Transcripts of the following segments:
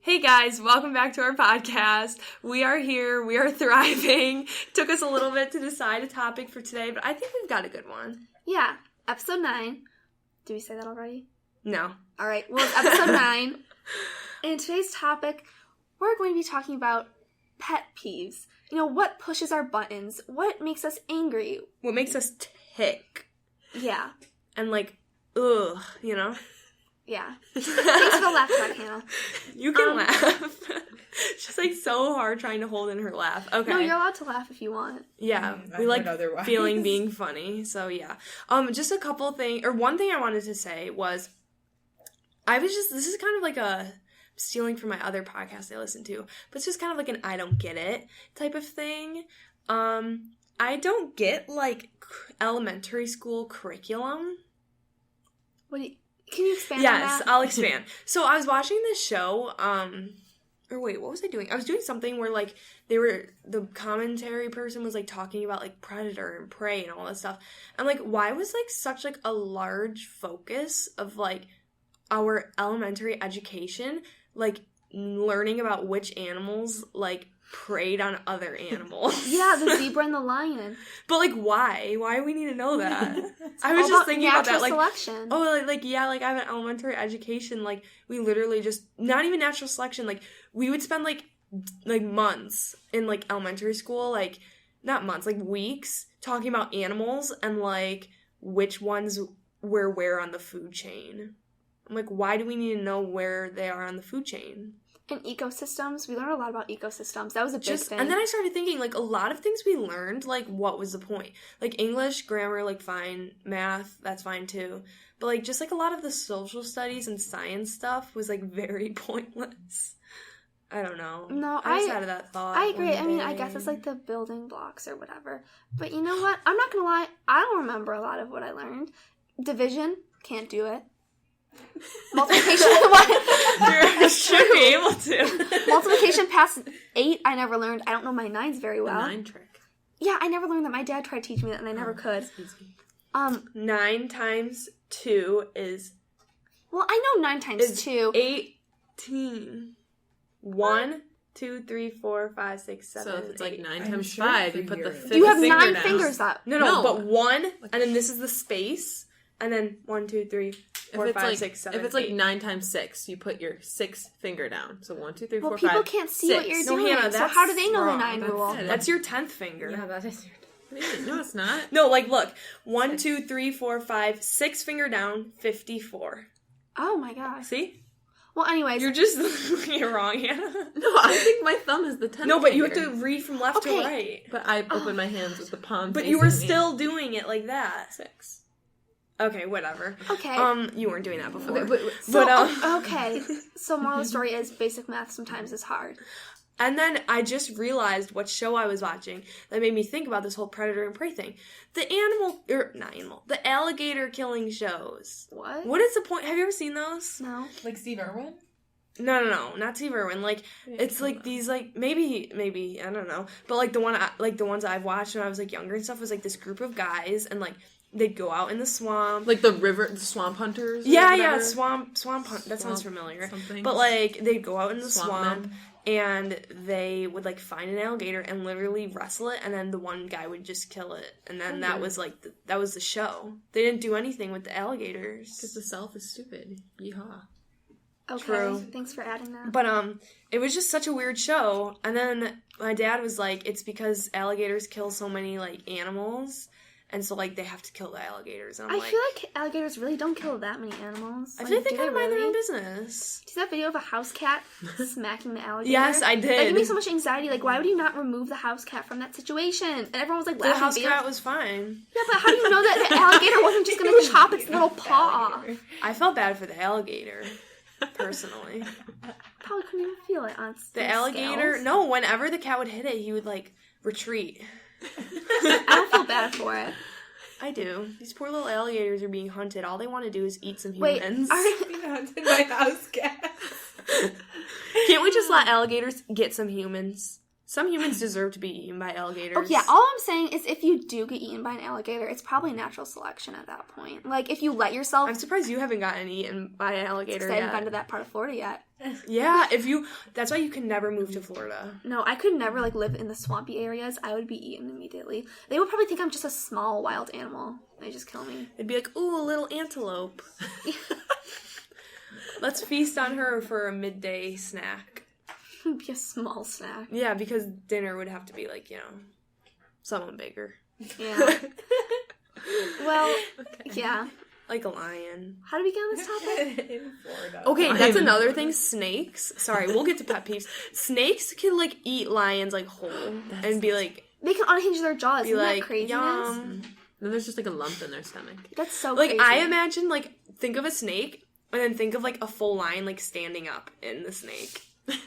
Hey guys, welcome back to our podcast. We are here, we are thriving. Took us a little bit to decide a topic for today, but I think we've got a good one. Yeah, episode 9. Did we say that already? No. Alright, well, it's episode 9. And today's topic, we're going to be talking about pet peeves. You know, what pushes our buttons? What makes us angry? What makes us tick? Yeah. And like, ugh, you know? Yeah. Thanks for the laugh track, Hannah. You can laugh. She's like so hard trying to hold in her laugh. Okay. No, you're allowed to laugh if you want. Yeah. We like feeling being funny. So yeah. Just a couple things, or one thing I wanted to say was, this is kind of like stealing from my other podcast I listen to, but it's just kind of like an I don't get it type of thing. I don't get like elementary school curriculum. Can you expand on that? Yes, I'll expand. So I was watching this show, or wait, what was I doing? I was doing something where, like, the commentary person was, like, talking about, like, predator and prey and all that stuff. And, like, why was, like, such, like, a large focus of, like, our elementary education, like, learning about which animals, like, preyed on other animals? Yeah, the zebra and the lion. But, like, why? Why do we need to know that? I was just thinking about that, like, selection. Oh, yeah, like, I have an elementary education, like, we literally just, not even natural selection, like, we would spend, like, months in, like, elementary school, like, not months, like, weeks, talking about animals and, like, which ones were where on the food chain. I'm like, why do we need to know where they are on the food chain? In ecosystems, we learned a lot about ecosystems. That was a big thing. And then I started thinking, like, a lot of things we learned, like, what was the point? Like, English, grammar, like, fine. Math, that's fine, too. But, like, just, like, a lot of the social studies and science stuff was, like, very pointless. I don't know. No, I just had that thought. I agree. I mean, I guess it's, like, the building blocks or whatever. But you know what? I'm not gonna lie. I don't remember a lot of what I learned. Division, can't do it. Multiplication, you should be able to. Multiplication past 8, I never learned. I don't know my 9s very well. The 9 trick. Yeah, I never learned that. My dad tried to teach me that, and I never could. 9 times 2 is... Well, I know 9 times 2. 18. 1, 2, 3, 4, 5, 6, 7, So if it's 8. like 9 times 5, you put the 5th You have finger 9 down. fingers up. No, but 1, and then this is the space, and then 1, 2, 3, 4, 5, 6, 7, If it's like 9 times 6, you put your 6th finger down. So 1, 2, 3, 4, 5, 6. Well, people can't see what you're doing. Hannah, so how do they know the 9 rule? That's your 10th finger. Yeah, that is your... No, it's not. No, like, look. 1, 2, 3, 4, 5, 6 finger down, 54. Oh my gosh. See? Well, anyways. You're just looking it wrong, Hannah. No, I think my thumb is the 10th No, but finger. you have to read from left to right. But I open my hands with the palm. But you were still doing it like that. 6. Okay, whatever. Okay. You weren't doing that before. Okay. So moral of the story is basic math sometimes is hard. And then I just realized what show I was watching that made me think about this whole predator and prey thing. The alligator killing shows. What? What is the point? Have you ever seen those? No. Like Steve Irwin? No, not Steve Irwin. Like, it's like these, like, maybe, I don't know. But, like, the ones I've watched when I was, like, younger and stuff was, like, this group of guys, and, like, they'd go out in the swamp. Like the swamp hunters? Yeah, swamp hunt. That sounds familiar. Something. But, like, they'd go out in the swamp men. and they would, like, find an alligator and literally wrestle it, and then the one guy would just kill it. And then that was, like, that was the show. They didn't do anything with the alligators. Because the self is stupid. Yeehaw. Okay. True. Thanks for adding that. But, it was just such a weird show. And then my dad was like, it's because alligators kill so many, like, animals. And so, like, they have to kill the alligators. And I feel like alligators really don't kill that many animals. I feel like they kind of mind their really? own business. Do you see that video of a house cat smacking the alligator? Yes, I did. That gave me so much anxiety. Like, why would you not remove the house cat from that situation? And everyone was like, laughing. The house cat was fine. Yeah, but how do you know that the alligator wasn't just going to chop its little paw off? I felt bad for the alligator, personally. Probably couldn't even feel it on its The alligator, scales. no, whenever the cat would hit it, he would, like, retreat. I don't feel bad for it. I do. These poor little alligators are being hunted. All they want to do is eat some Wait, humans. Being hunted by house cats. Can't we just let alligators get some humans? Some humans deserve to be eaten by alligators. Oh, yeah, all I'm saying is if you do get eaten by an alligator, it's probably natural selection at that point. Like, if you let yourself... I'm surprised you haven't gotten eaten by an alligator I yet. haven't been to that part of Florida yet. Yeah, that's why you can never move to Florida. No, I could never, like, live in the swampy areas. I would be eaten immediately. They would probably think I'm just a small wild animal. They just kill me. It'd be like, ooh, a little antelope. Let's feast on her for a midday snack. Be a small snack. Yeah, because dinner would have to be like, someone bigger. Yeah. Well, yeah. Like a lion. How did we get on this topic? In Florida. Okay, that's another thing. Snakes. Sorry, we'll get to pet peeves. Snakes can, like, eat lions, like, whole. And be like... They can unhinge their jaws. Be Isn't like, that craziness? yum. Then there's just like a lump in their stomach. That's so Like, crazy. I imagine, like, think of a snake, and then think of, like, a full lion, like, standing up in the snake.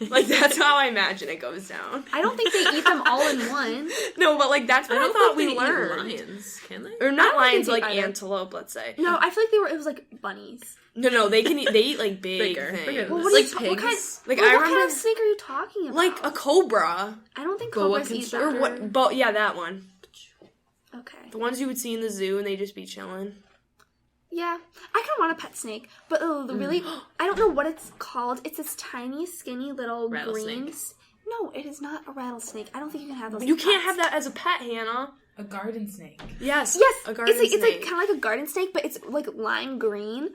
Like, that's how I imagine it goes down. I don't think they eat them all in one. No, but, like, that's what I thought we Eat learned. lions, can they? Or not I don't lions, think like they either. antelope, let's say. No, I feel like it was like bunnies. No, they eat, like, big Bigger. things. Well, What what, Like what kind? pigs? Like, Well, I what kind remember, of snake are you talking about? like, a cobra. I don't think Boa cobras eat constrictor? that. Or what, but yeah, that one. Okay. The ones you would see in the zoo and they just be chilling. Yeah, I kind of want a pet snake, but really, I don't know what it's called. It's this tiny, skinny little Rattlesnake. green. No, it is not a rattlesnake. I don't think you can have those. You as can't pets. have that as a pet, Hannah. A garden snake. Yes. Yes, a garden it's snake. like kind of like a garden snake, but it's like lime green.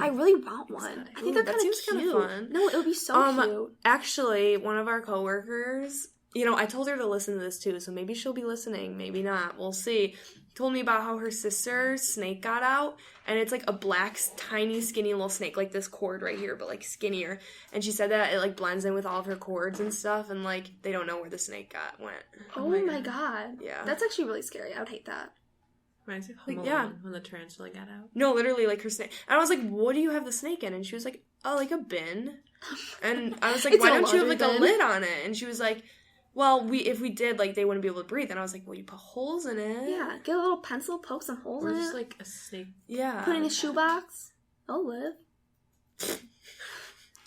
I really want one. I think Ooh, they're that kind of seems kinda cute. fun. No, it would be so cute. Actually, one of our coworkers, I told her to listen to this too, so maybe she'll be listening, maybe not. We'll see. Told me about how her sister's snake got out, and it's like a black, tiny, skinny little snake, like this cord right here, but like skinnier. And she said that it like blends in with all of her cords and stuff, and like they don't know where the snake went. Oh my god. Yeah. That's actually really scary. I would hate that. Reminds me of Home Like, Alone yeah. when the tarantula got out. No, literally, like her snake. And I was like, "What do you have the snake in?" And she was like, "Oh, like a bin." And I was like, It's "Why a don't you have laundry like a bin. lid on it?" And she was like, "Well, if we did, like they wouldn't be able to breathe." And I was like, "Well, you put holes in it." Yeah, get a little pencil, poke some holes Or in just it. like a snake. Yeah. Put it in a shoebox. I'll live.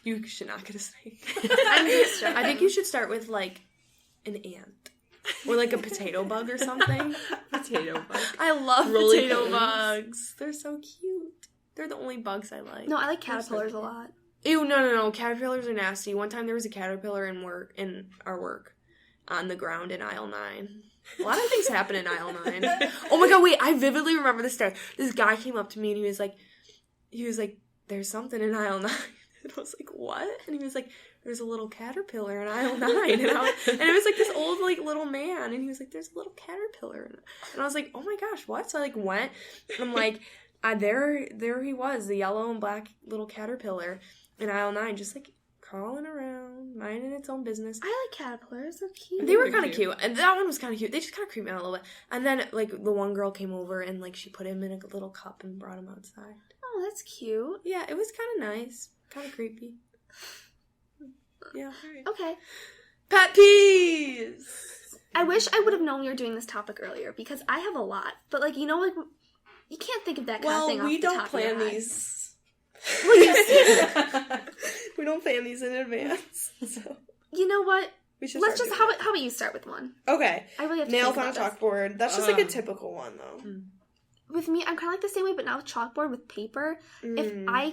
You should not get a snake. I'm just joking. I think you should start with like an ant or like a potato bug or something. Potato bug. I love Rolly potato pins. bugs. They're so cute. They're the only bugs I like. No, I like caterpillars a lot. Ew, no. Caterpillars are nasty. One time there was a caterpillar in our work on the ground in aisle 9. A lot of things happen in aisle 9. Oh my god, wait, I vividly remember this story. This guy came up to me and he was like, "There's something in aisle 9." And I was like, "What?" And he was like, "There's a little caterpillar in aisle 9." And it was like this old like little man, and he was like, "There's a little caterpillar in it." And I was like, "Oh my gosh, what?" So I like went, and I'm like, there he was, the yellow and black little caterpillar in aisle 9, just like crawling around, minding its own business. I like caterpillars. They're cute. They were They're kind of cute. cute, and that one was kind of cute. They just kind of creeped me out a little bit. And then like the one girl came over and like she put him in a little cup and brought him outside. Oh, that's cute. Yeah, it was kind of nice, kind of creepy. Yeah. Okay. Pet peeves. I wish I would have known we were doing this topic earlier because I have a lot. But like, like you can't think of that kind of thing Well, off we the don't top of your plan head. these. We don't plan these in advance. So You know what? we should. Let's start just doing how about you start with one? it. Okay. I really have to Nails think on a about this. chalkboard. That's just like a typical one, though. With me, I'm kind of like the same way, but not with chalkboard, with paper. If I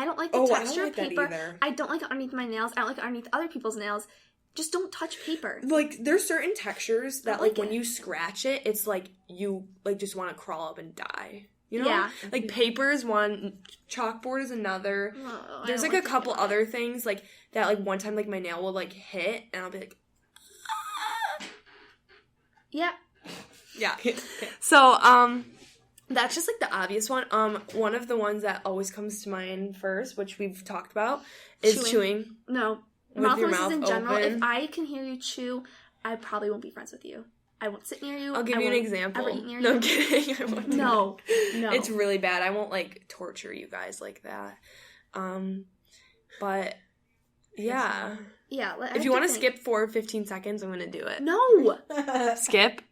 don't like the Oh, I don't texture like of that paper. either. I don't like it underneath my nails. I don't like it underneath other people's nails. Just don't touch paper. Like, there's certain textures that, I like like, when it. you scratch it, it's like you, like, just want to crawl up and die. You know? Yeah. Like, paper is one, chalkboard is another. Oh, I There's, don't like, a to couple think about other things, like, that, like, one time, like, my nail will, like, hit, and I'll be like, it. Yeah. yeah. So, that's just, like, the obvious one. One of the ones that always comes to mind first, which we've talked about, is chewing. No. With Mouth your noises mouth in general. open. If I can hear you chew, I probably won't be friends with you. I won't sit near you. I'll give I you an won't example. ever eat near No, you. I'm kidding. I won't do No. that. No. It's really bad. I won't, like, torture you guys like that. But, yeah. Yeah. I If have you want to think. skip for 15 seconds, I'm going to do it. No. Skip.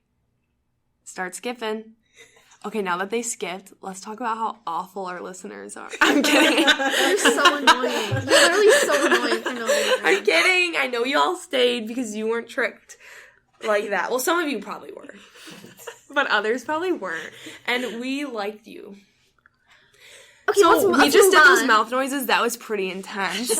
Start skipping. Okay, now that they skipped, let's talk about how awful our listeners are. I'm kidding. You're so annoying. You're literally so annoying for no reason. I'm kidding. I know you all stayed because you weren't tricked like that. Well, some of you probably were. But others probably weren't. And we liked you. Okay, so let's we just did those on. mouth noises. That was pretty intense.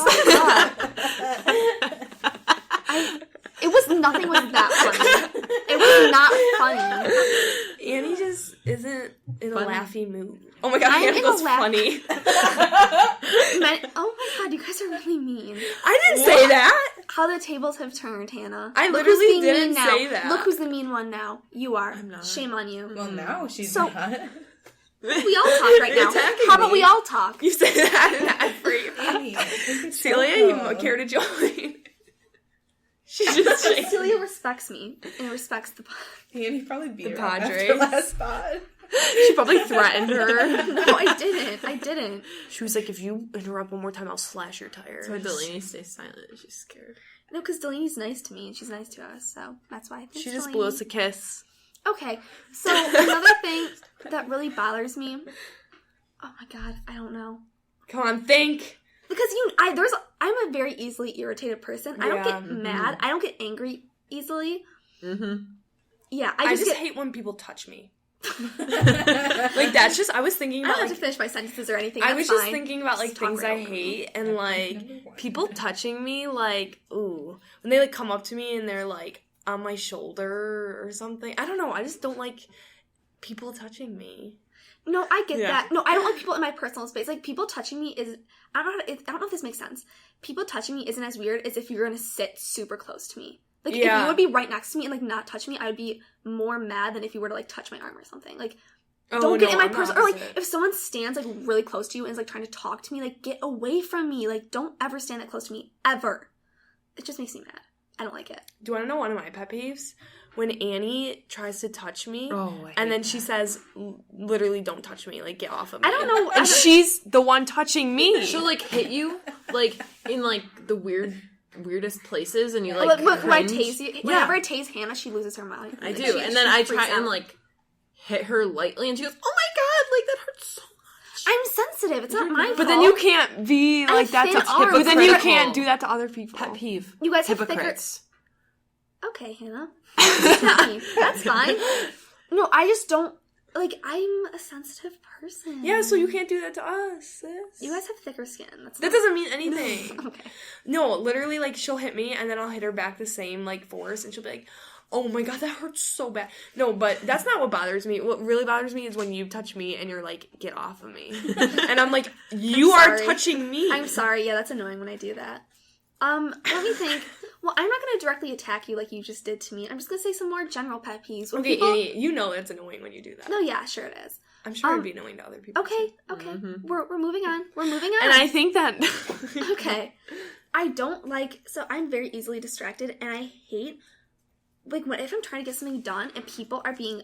Nothing was that funny. It was not funny. Annie just isn't in a laughy mood. Oh Oh my god, I'm Annie in a was funny. Oh my god, you guys are really mean. I didn't say that. How the tables have turned, Hannah. I Look literally who's being didn't mean now. say that. Look who's the mean one now. You are. I'm not. Shame on you. Well, now she's So- not. We all talk right You're now. attacking How about me. we all talk? You said that in every. Annie, take a Celia, you choco. care to join? She just shakes. Celia respects me and respects the Annie probably beat The her up Padres. after last pod. She probably threatened her. No, I didn't. She was like, if you interrupt one more time, I'll slash your tires. So Delaney stays silent. She's scared. No, because Delaney's nice to me and she's nice to us, so that's why I think She just Delaney. blew us a kiss. Okay, so another thing that really bothers me. Oh my god, I don't know. Come on, think. Because I'm a very easily irritated person. I don't Yeah, get mad. I don't get angry easily. Mm-hmm. Yeah, I just get. hate when people touch me. Like, that's just, I was thinking I don't about, have like, to finish my sentences or anything. I That's was just fine. thinking about, like, Just talk things right I over me. hate, and, like, people touching me, like, ooh. When they, like, come up to me and they're, like, on my shoulder or something. I don't know, I just don't like people touching me. No, I get Yeah. that. No, I don't like people in my personal space. Like, people touching me is... I don't know if this makes sense. People touching me isn't as weird as if you're gonna sit super close to me. Like, if Yeah. you would be right next to me and, like, not touch me, I would be more mad than if you were to, like, touch my arm or something. Like, don't get in my personal... Or, like, if someone stands, like, really close to you and is, like, trying to talk to me, like, get away from me. Like, don't ever stand that close to me. Ever. It just makes me mad. I don't like it. Do you want to know one of my pet peeves? When Annie tries to touch me, Oh, and then she says, literally, don't touch me, like, get off of me. I don't know... And she's the one touching me. She'll like hit you like in like the weirdest places, and you Like, like when I cringe. tase you, whenever I tase Hannah, she loses her mind. I Like, do, and then she I freaks try and out. like hit her lightly, and she goes, "Oh my god, like that hurts so much." I'm sensitive. It's not my fault. But then you can't be like that thin to arms. But then you Hypocritical. can't do that to other people. Pet peeve. You guys have thicker... Hypocrites. Okay, Hannah. Tell me. That's fine. No, I just don't... Like, I'm a sensitive person. Yeah, so you can't do that to us, sis. You guys have thicker skin. That doesn't mean anything. Okay. No, literally, like, she'll hit me, and then I'll hit her back the same, like, force, and she'll be like, oh my god, that hurts so bad. No, but that's not what bothers me. What really bothers me is when you touch me, and you're like, get off of me. And I'm like, you are sorry. touching me. I'm sorry. Yeah, that's annoying when I do that. Let me think. Well, I'm not going to directly attack you like you just did to me. I'm just going to say some more general pet peeves. When Okay, people... Annie, you know it's annoying when you do that. No, yeah, sure it is. I'm sure it'd be annoying to other people. Okay, too. okay. Mm-hmm. We're moving on. We're moving on. And I think that... Okay. I don't like... So I'm very easily distracted, and I hate... Like, if I'm trying to get something done, and people are being,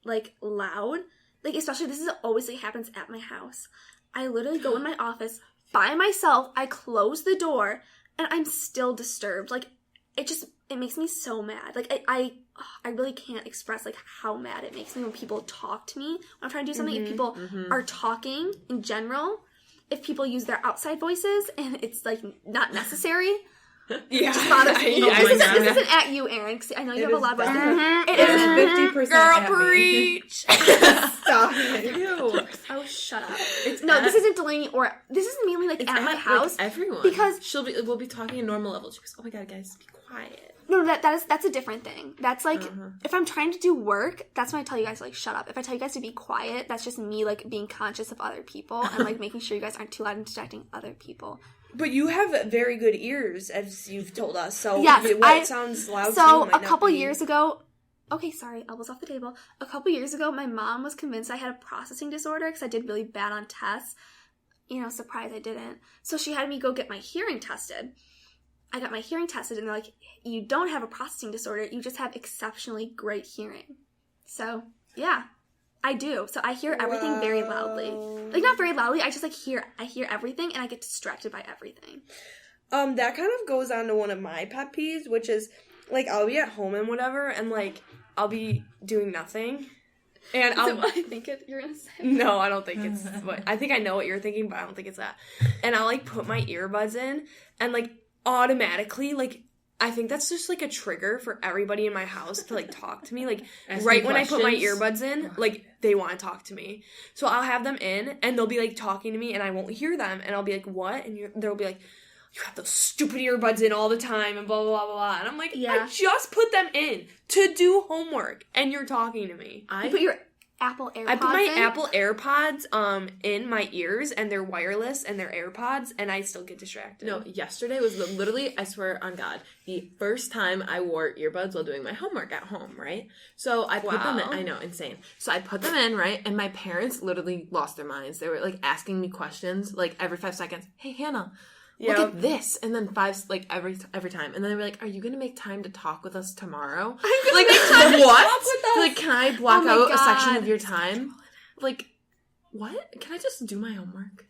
like, loud... Like, especially, this is always, like, happens at my house. I literally go in my office by myself, I close the door, and I'm still disturbed. Like, it makes me so mad. Like, I really can't express, like, how mad it makes me when people talk to me. When I'm trying to do something, if people are talking in general, if people use their outside voices, and it's, like, not necessary, Yeah. it just bothers me. Yeah, This isn't at you, Aaron, 'cause I know you have a loud voice. It It is. is 50% Girl, at me. preach! Stop it. Ew. Oh, shut up. It's No, at- this isn't Delaney, or this is mainly, like, at my house. Like, everyone, because- we'll be talking at normal level. She goes, "Oh my god, guys, be quiet." No, that's a different thing. That's like, if I'm trying to do work, that's when I tell you guys to, like, shut up. If I tell you guys to be quiet, that's just me, like, being conscious of other people and, like, making sure you guys aren't too loud and distracting other people. But you have very good ears, as you've told us, so Yes, what sounds loud to So, you might a not couple be. years ago... Okay, sorry, elbows off the table. A couple years ago, my mom was convinced I had a processing disorder because I did really bad on tests. You know, surprise, I didn't. So she had me go get my hearing tested. I got my hearing tested, and they're like, you don't have a processing disorder, you just have exceptionally great hearing. So, yeah, I do. So I hear everything very loudly. Like, not very loudly, I just, like, I hear everything, and I get distracted by everything. That kind of goes on to one of my pet peeves, which is, like, I'll be at home and whatever, and, like, I'll be doing nothing. And I'll... what I think you're gonna say? No, I don't think it's what... I think I know what you're thinking, but I don't think it's that. And I'll, like, put my earbuds in, and, like, automatically, like, I think that's just, like, a trigger for everybody in my house to, like, talk to me. Like, Ask right me when I put my questions. earbuds in, like, they want to talk to me. So I'll have them in, and they'll be, like, talking to me, and I won't hear them. And I'll be like, what? And they'll be like, you have those stupid earbuds in all the time, and blah, blah, blah, blah, blah. And I'm like, Yeah. I just put them in to do homework, and you're talking to me. You put your Apple AirPods I put my in? Apple AirPods in my ears, and they're wireless, and they're AirPods, and I still get distracted. No, yesterday was literally, I swear on God, the first time I wore earbuds while doing my homework at home, right? So I put them in. Wow. I know, insane. So I put them in, right? And my parents literally lost their minds. They were, like, asking me questions, like, every 5 seconds. Hey, Hannah, look Yep. at this. And then every time. And then they were like, are you going to make time to talk with us tomorrow? I'm gonna Like, make time to what? talk with us. Like, can I block Oh my out a section God. of your time? Like, what? Can I just do my homework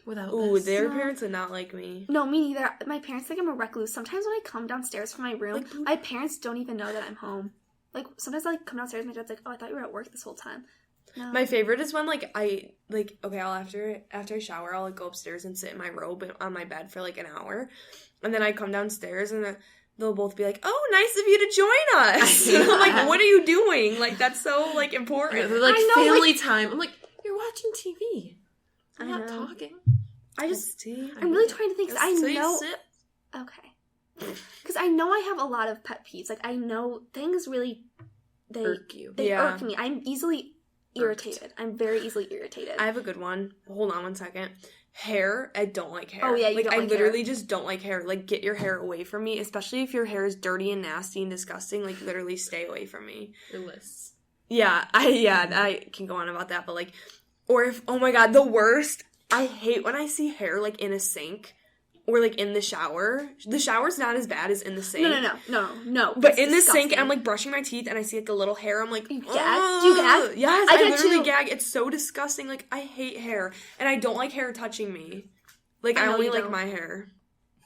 without Ooh, this? their No. parents are not like me. No, me neither. My parents think I'm a recluse. Sometimes when I come downstairs from my room, my parents don't even know that I'm home. Like, sometimes I, like, come downstairs and my dad's like, oh, I thought you were at work this whole time. No. My favorite is when, like, I'll after I shower, I'll, like, go upstairs and sit in my robe on my bed for, like, an hour. And then I come downstairs and they'll both be like, oh, nice of you to join us. I hate And I'm like, that. what are you doing? Like, that's so, like, important. They're like, I know, family time. I'm like, you're watching TV. I'm I not know. talking. I just, Tea. I'm really trying to think, 'cause I So you know, sit- okay. Because I know I have a lot of pet peeves. Like, I know things really, they Irk you. Yeah. irk me. I'm easily irritated. I'm very easily irritated. I have a good one. Hold on one second. Hair. I don't like hair. Oh, yeah, you like don't I like literally hair. just don't like hair. Like, get your hair away from me, especially if your hair is dirty and nasty and disgusting. Like, literally stay away from me. Your lists. Yeah, I can go on about that, but like, or if, oh my god, the worst. I hate when I see hair like in a sink or like in the shower. The shower's not as bad as in the sink. No. But It's in the sink, disgusting. I'm like brushing my teeth and I see like a little hair. I'm like, You gag? "Ugh." Do you gag? Yes, I I get literally you. gag. It's so disgusting. Like, I hate hair, and I don't like hair touching me. Like, I I know only you like don't. my hair.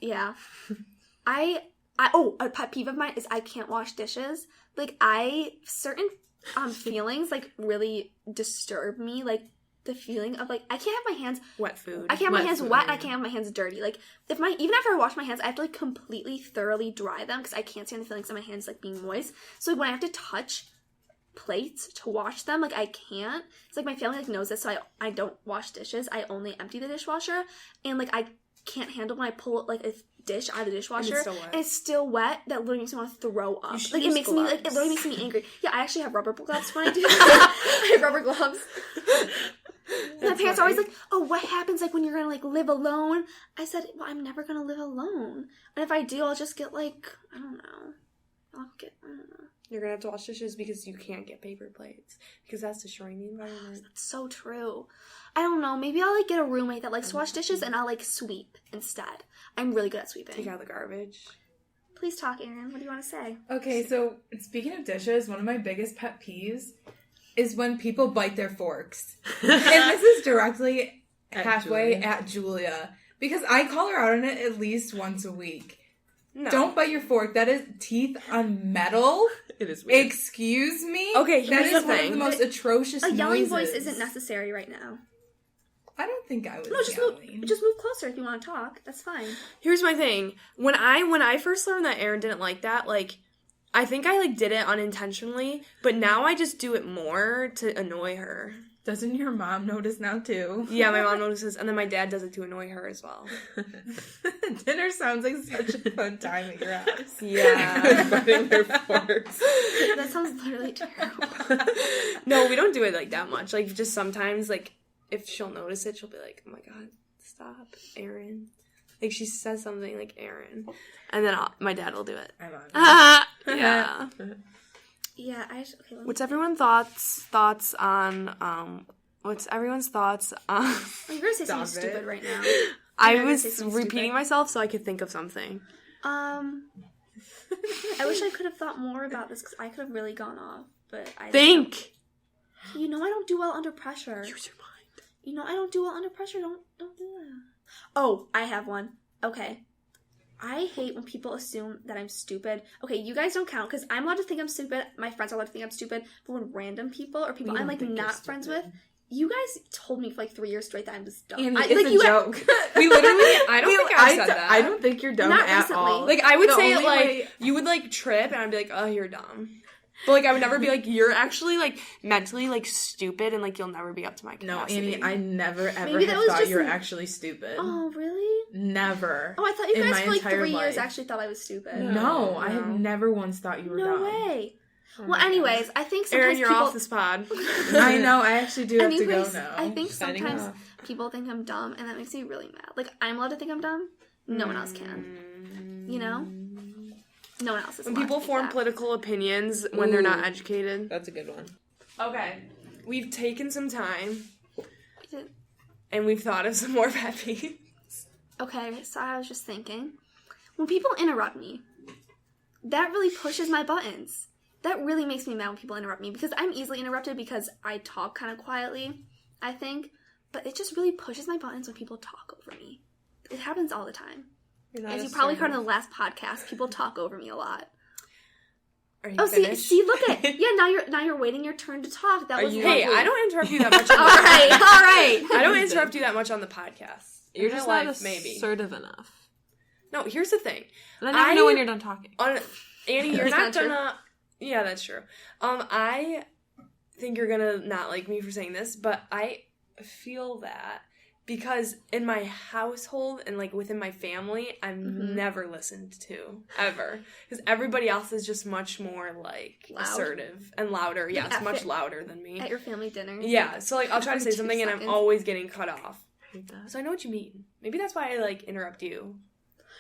Yeah. A pet peeve of mine is I can't wash dishes. Like, certain feelings, like, really disturb me. Like, the feeling of, like, I can't have my hands, Wet food. I can't have my Wet hands food. wet, I can't have my hands dirty. Like, even after I wash my hands, I have to, like, completely, thoroughly dry them, because I can't stand the feelings of my hands, like, being moist. So, like, when I have to touch plates to wash them, like, I can't. It's like, my family, like, knows this, so I don't wash dishes. I only empty the dishwasher, and, like, I can't handle when I pull, like, a dish out of the dishwasher, still wet. and it's still wet. That literally makes me want to throw up. You should Like, it use makes me, like, it gloves. literally makes me angry. Yeah, I actually have rubber gloves when I do that. I have rubber gloves. My parents are always like, oh, what happens, like, when you're gonna, like, live alone? I said, well, I'm never gonna live alone. And if I do, I'll just get, like, I don't know. I don't know. You're gonna have to wash dishes because you can't get paper plates. Because that's destroying the environment. It's so true. I don't know. Maybe I'll, like, get a roommate that likes to wash dishes and I'll, like, sweep instead. I'm really good at Take sweeping. out the garbage. Please talk, Erin. What do you want to say? Okay, so speaking of dishes, one of my biggest pet peeves is when people bite their forks. And this is directly At halfway Julia. at Julia. Because I call her out on it at least once a week. No. Don't bite your fork. That is teeth on metal. It is weird. Excuse me? Okay, that here's is the one of thing. the most atrocious A yelling noises. voice isn't necessary right now. I don't think I was No, just yelling. move closer if you want to talk. That's fine. Here's my thing. When I first learned that Erin didn't like that, like, I think I, like, did it unintentionally, but now I just do it more to annoy her. Doesn't your mom notice now too? Yeah, my mom notices, and then my dad does it to annoy her as well. Dinner sounds like such a fun time at your house. Yeah. Biting their forks. That sounds literally terrible. No, we don't do it, like, that much. Like, just sometimes, like, if she'll notice it, she'll be like, oh my god, stop, Erin. Like, she says something like, Erin. And then my dad will do it. I'm on. Yeah. Yeah, okay. What's everyone's thoughts on, what's everyone's thoughts on... Oh, you're gonna say something Stop it. stupid right now. I You're gonna say was something repeating stupid. myself so I could think of something. I wish I could have thought more about this because I could have really gone off, but I Think! You know I don't do well under pressure. Use your mind. You know I don't do well under pressure. Don't do that. Oh, I have one. Okay. I hate when people assume that I'm stupid. Okay, you guys don't count because I'm allowed to think I'm stupid. My friends are allowed to think I'm stupid. But when random people or people We I'm don't like think you're not friends with, stupid. You guys told me for like 3 years straight that I was dumb. Annie, Like, it's a you joke. We literally, I don't think I said that. I don't think you're dumb Not at recently. all. Like, I would The say it only like, way- you would like trip and I'd be like, oh, you're dumb. But like, I would never be like, you're actually like mentally like stupid and like you'll never be up to my No, capacity. Annie, I never ever Maybe that have was thought just you were an- actually stupid. Oh, really? Never. Oh, I thought you In guys my for like entire 3 years life. actually thought I was stupid. No, I have No. never once thought you were No dumb. way. Oh Well, my anyways, I think sometimes Aaron, you're people... off this pod. I know, I actually do have to go Anyways, now. I think Signing sometimes off. people think I'm dumb, and that makes me really mad. Like, I'm allowed to think I'm dumb. No one else can. You know? No one else is When allowed people to think form that. political opinions when they're not Ooh. educated. That's a good one. Okay. We've taken some time I did- and we've thought of some more pet peeves. Okay, so I was just thinking, when people interrupt me, that really pushes my buttons. That really makes me mad when people interrupt me because I'm easily interrupted because I talk kind of quietly, I think. But it just really pushes my buttons when people talk over me. It happens all the time. As you probably heard in the last podcast, people talk over me a lot. Are you Oh, finished? see, look at now you're waiting your turn to talk. That was Hey, lovely. I don't interrupt you that much. All right. I don't interrupt you that much on the podcast. You're In just real not life, maybe. assertive enough. No, here's the thing. And I never know when you're done talking. Annie, you're That's not not true. gonna. Yeah, that's true. I think you're gonna not like me for saying this, but I feel that because in my household and like within my family, I'm never listened to ever because everybody else is just much more like Loud. assertive and louder. Yes, at much fi- louder than me. At your family dinner. Yeah, so like I'll try to say Every 2 something and I'm seconds. always getting cut off. I hate that. So I know what you mean. Maybe that's why I like interrupt you,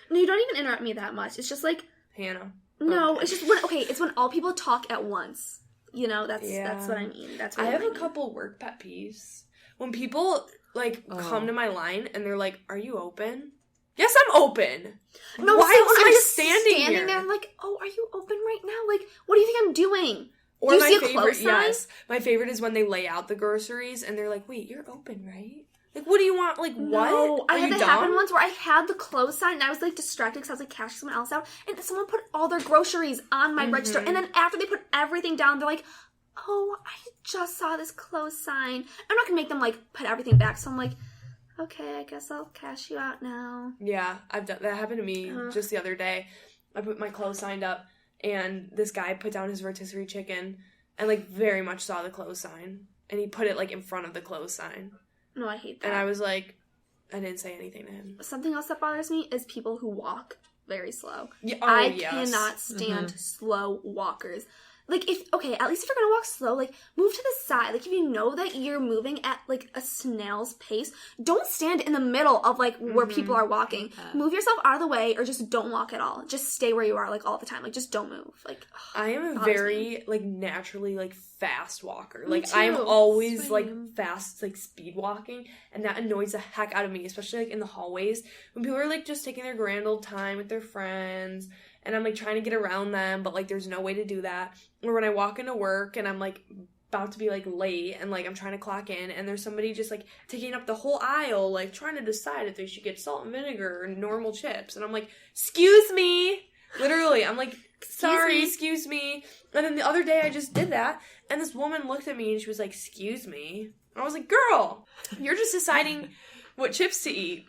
No, you don't even interrupt me that much. It's just like Hannah. no, Okay. it's just when it's when all people talk at once. You know, that's Yeah. what I mean. That's I what have mean. a couple work pet peeves. When people like come to my line and they're like, "Are you open?" Yes, I'm open. No, Why so am I'm I just standing here? there? I'm like, oh, are you open right now? Like, what do you think I'm doing? Or do you my see a favorite, close sign? yes, my favorite is when they lay out the groceries and they're like, "Wait, you're open, right?" Like, what do you want? Like, what? No, I Are had you that happen dumb? once where I had the close sign and I was like distracted because I was like cashing someone else out, and someone put all their groceries on my register, and then after they put everything down, they're like, "Oh, I just saw this close sign." I'm not gonna make them like put everything back, so I'm like, "Okay, I guess I'll cash you out now." Yeah, I've done that. Happened to me Uh-huh. just the other day. I put my clothes signed up, and this guy put down his rotisserie chicken, and like very much saw the clothes sign, and he put it like in front of the clothes sign, No, I hate that. and I was like, I didn't say anything to him. Something else that bothers me is people who walk very slow. Yeah, I yes. cannot stand slow walkers. Like, at least if you're gonna walk slow, like, move to the side. Like, if you know that you're moving at, like, a snail's pace, don't stand in the middle of, like, where people are walking. Move yourself out of the way, or just don't walk at all. Just stay where you are, like, all the time. Like, just don't move. Like, I am a bothers very, like, naturally, like, fast walker. Like, too. I'm always, Same. like, fast, like, speed walking, and that annoys the heck out of me, especially, like, in the hallways. When people are, like, just taking their grand old time with their friends, and I'm, like, trying to get around them, but, like, there's no way to do that. Or when I walk into work, and I'm, like, about to be, like, late, and, like, I'm trying to clock in, and there's somebody just, like, taking up the whole aisle, like, trying to decide if they should get salt and vinegar or normal chips. And I'm like, excuse me! Literally, I'm like, sorry, excuse me. And then the other day I just did that, and this woman looked at me and she was like, excuse me. And I was like, girl, you're just deciding what chips to eat.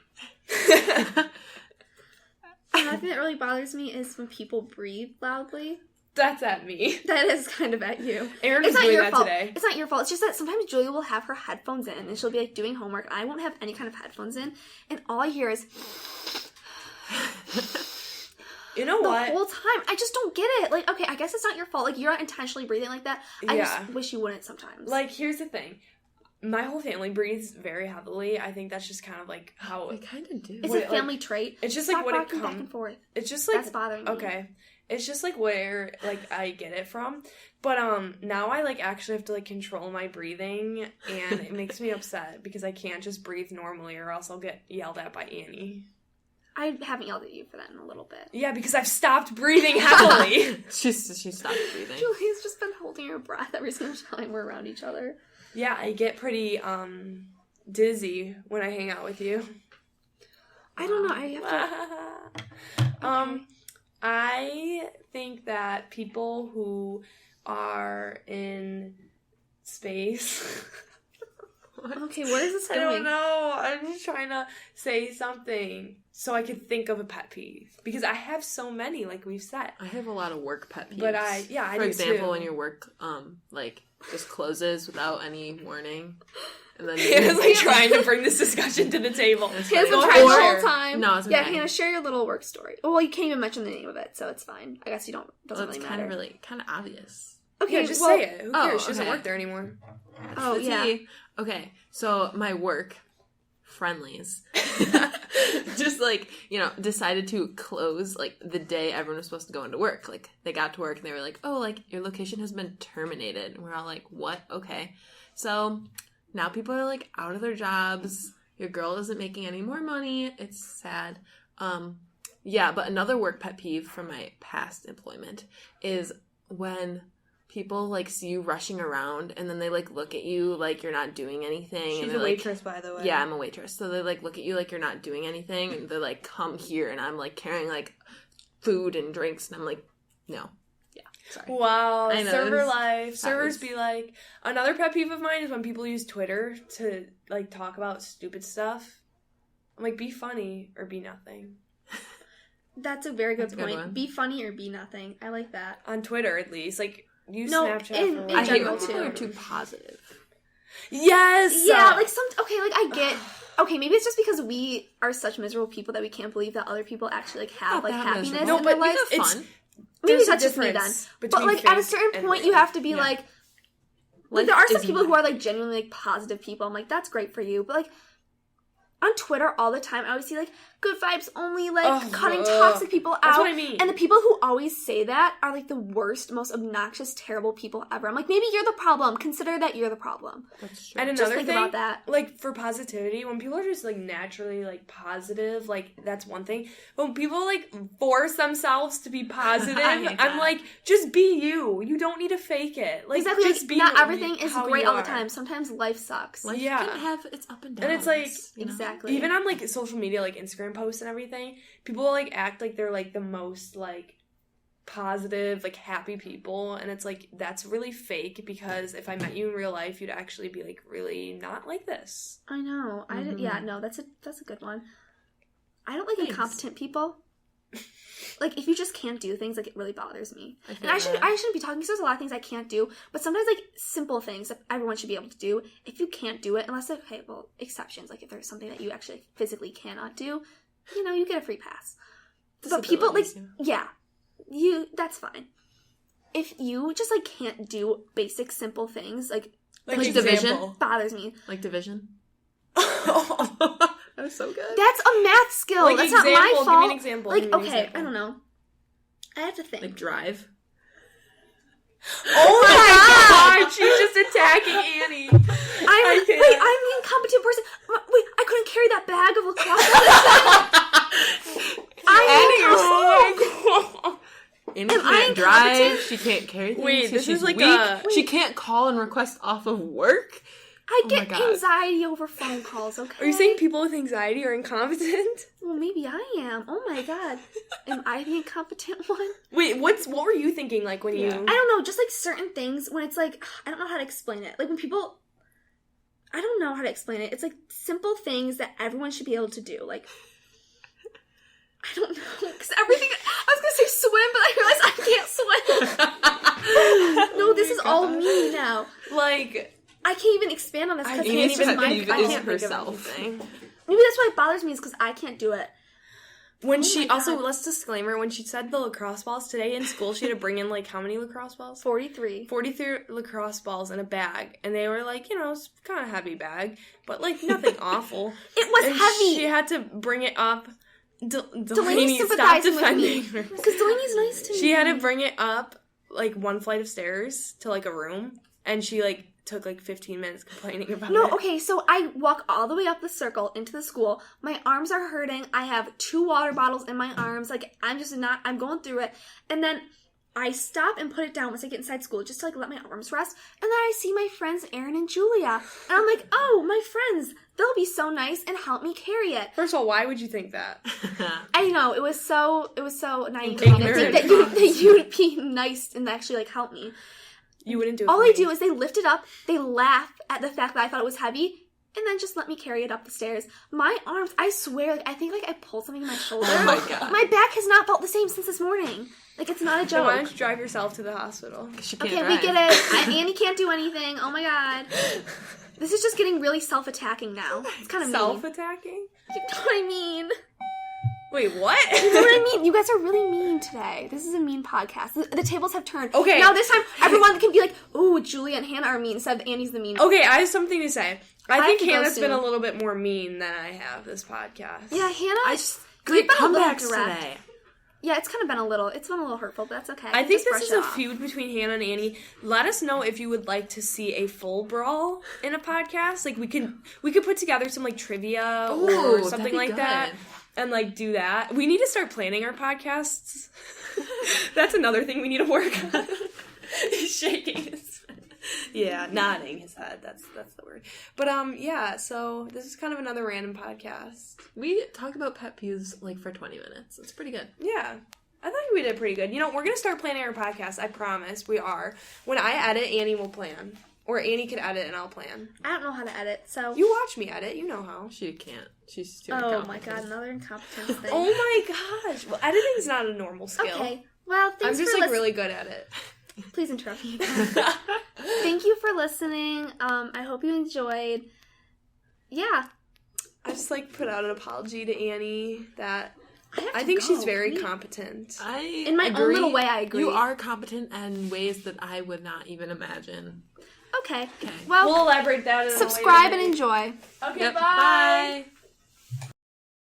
another thing that really bothers me is when people breathe loudly. That's at me. That is kind of at you. Aaron It's was not doing your that fault. today. It's not your fault. It's just that sometimes Julia will have her headphones in, and she'll be, like, doing homework, and I won't have any kind of headphones in, and all I hear is... You know the what? whole time. I just don't get it. Like, okay, I guess it's not your fault. Like, you're not intentionally breathing like that. I Yeah. just wish you wouldn't sometimes. Like, here's the thing. My whole family breathes very heavily. I think that's just kind of like how... I kind of do. it's what a it, family trait. It's just Stop like what it rocking back comes... and forth. It's just like... That's bothering me. Okay. It's just like where like I get it from. But now I like actually have to like control my breathing, and it makes me upset because I can't just breathe normally or else I'll get yelled at by Annie. I haven't yelled at you for that in a little bit. Yeah, because I've stopped breathing heavily. She stopped breathing. Julia's just been holding her breath every single time we're around each other. Yeah, I get pretty dizzy when I hang out with you. I don't know. I have to... I think that people who are in space Okay, where is this I going? don't know. I'm just trying to say something so I could think of a pet peeve. Because I have so many, like we've said. I have a lot of work pet peeves. But I For do example, too. when your work, like, just closes without any warning. And then Hannah's like trying to bring this discussion to the table. Hannah's Go been ahead, trying the share. whole time. No, it's Yeah, okay. Hannah, share your little work story. Well, you can't even mention the name of it, so it's fine. I guess you don't. Doesn't It's really matter. kind of obvious. Okay, Yeah, just well, say it. Who cares? She doesn't okay. work there anymore. Oh, The yeah. tea. Okay, so my work friendlies just like, decided to close like the day everyone was supposed to go into work. Like they got to work and they were like, oh, like your location has been terminated. And we're all like, what? Okay. So now people are like out of their jobs. Your girl isn't making any more money. It's sad. Yeah, but another work pet peeve from my past employment is when people like see you rushing around and then they like look at you like you're not doing anything. She's and a they're, like, waitress, by the way. Yeah, I'm a waitress. So they like look at you like you're not doing anything and they're like, come here, and I'm like carrying like food and drinks and I'm like, no. Yeah. Sorry. Wow, I know, server it's life. Servers obvious. be like, another pet peeve of mine is when people use Twitter to like talk about stupid stuff. I'm like, be funny or be nothing. That's a very good That's a good point. one. Be funny or be nothing. I like that. On Twitter, at least. Like, use No, Snapchat in for I what hate general, when people too. are too positive. Yes! Yeah, like okay, like I get. Okay, maybe it's just because we are such miserable people that we can't believe that other people actually like have Not like that happiness miserable. No, in but their life. We have it's- fun. Maybe There's a that's just me then. difference But between like at a fake certain and point, real. you have to be Yeah. like Life there are some isn't people who that. are like genuinely like positive people. I'm like, that's great for you, but like on Twitter all the time, I always see like good vibes only, like Ugh, cutting ugh. toxic people out. That's what I mean. And the people who always say that are like the worst, most obnoxious, terrible people ever. I'm like, maybe you're the problem. Consider that you're the problem. That's true. And Just another think thing, about that. like for positivity, when people are just like naturally like positive, like that's one thing. But when people like force themselves to be positive, I hate I'm that. like, just be you. You don't need to fake it. Like Exactly. just Like, be not who everything is how great you all the are. time. Sometimes life sucks. Life Yeah. can have its up and downs. And it's like, Exactly. Even on like social media, like Instagram posts and everything, people will like act like they're like the most like positive, like happy people, and it's like that's really fake because if I met you in real life, you'd actually be like really not like this. I know. Mhm. Yeah, no, that's a good one. I don't like Thanks. incompetent people. Like if you just can't do things, like it really bothers me. I feel And I shouldn't that. be talking because there's a lot of things I can't do, but sometimes like simple things that everyone should be able to do. If you can't do it, unless okay, well, exceptions, like if there's something that you actually physically cannot do, you get a free pass. But people like Disabilities, that's fine. If you just like can't do basic simple things, like Like division? example. bothers me. Like division. That was so good. That's a math skill. Like That's example, not my give me fault. an example, Like give me an okay, example. I don't know. I have to think. Like drive. Oh my god, she's just attacking Annie. I'm can't. the incompetent person. Wait, I couldn't carry that bag of lacrosse. Annie Am I can't drive. incompetent? She can't carry things. Wait, so this she's is like weak. a- She can't call and request off of work. I Oh my get God. anxiety over phone calls. Okay. Are you saying people with anxiety are incompetent? Well, maybe I am. Oh my god, am I the incompetent one? Wait, what were you thinking like when you I don't know. Just like certain things when it's like I don't know how to explain it. Like when people, I don't know how to explain it. It's like simple things that everyone should be able to do. Like I don't know because everything. I was gonna say swim, but I realized I can't swim. No, this is all me now. like I can't even expand on this I because can't it's even just my. think I of can't. herself. anything. Maybe that's why it bothers me is because I can't do it. When Oh she my also God. let's disclaimer when she said the lacrosse balls today in school, she had to bring in like how many lacrosse balls? 43. 43 lacrosse balls in a bag, and they were like, it's kind of heavy bag, but like nothing awful. It was And heavy. She had to bring it up. Delaney Delaney, stop sympathizing with me defending her. because Delaney's nice to me. She had to bring it up like one flight of stairs to like a room, and she like took like 15 minutes complaining about No, it. okay, so I walk all the way up the circle into the school. My arms are hurting. I have 2 water bottles in my arms. Like, I'm going through it. And then I stop and put it down once I get inside school just to, like, let my arms rest. And then I see my friends, Erin and Julia. And I'm like, oh, my friends, they'll be so nice and help me carry it. First of all, why would you think that? I know, it was so naive Ignorant. of me to think that you'd be nice and actually, like, help me. You wouldn't do it All for they me. do is they lift it up, they laugh at the fact that I thought it was heavy, and then just let me carry it up the stairs. My arms, I swear, like, I think like I pulled something in my shoulder. Oh my God. My back has not felt the same since this morning. Like, it's not a So why don't joke. you drive yourself to the hospital? She can't Okay, drive. we get it. Annie can't do anything. Oh my God. This is just getting really self-attacking now. It's kind of mean. Self-attacking? You know what I mean? Wait, what? You know what I mean? You guys are really mean today. This is a mean podcast. The tables have turned. Okay. Now this time, everyone can be like, "Oh, Julia and Hannah are mean," instead of Annie's the mean. Okay, I have something to say. I have think to go Hannah's been soon. a little bit more mean than I have this podcast. Yeah, Hannah. I just we've great been a little comebacks direct. today. Yeah, it's been a little hurtful, but that's okay. I think Just this brush is it a off. feud between Hannah and Annie. Let us know if you would like to see a full brawl in a podcast. Like we could put together some like trivia Ooh, or that'd something be like good. that and like do that. We need to start planning our podcasts. That's another thing we need to work on. He's shaking his head. Yeah, nodding his head. That's the word. But yeah, so this is kind of another random podcast. We talk about pet peeves like for 20 minutes. It's pretty good. Yeah. I think we did pretty good. You know, we're going to start planning our podcast. I promise. We are. When I edit, Annie will plan. Or Annie can edit and I'll plan. I don't know how to edit, so. You watch me edit. You know how. She can't. She's too Oh incompetent. my God, another incompetence thing. Oh my gosh. Well, editing's not a normal skill. Okay. Well, I'm thanks just for like listening. really good at it. Please interrupt me again. Thank you for listening. I hope you enjoyed. Yeah. I just like put out an apology to Annie that have I to think go. she's very Can we- competent. In my own little way, I agree. You are competent in ways that I would not even imagine. Okay. Okay. Well, We'll elaborate that in a subscribe later and date. enjoy. Okay, Yep, bye. bye.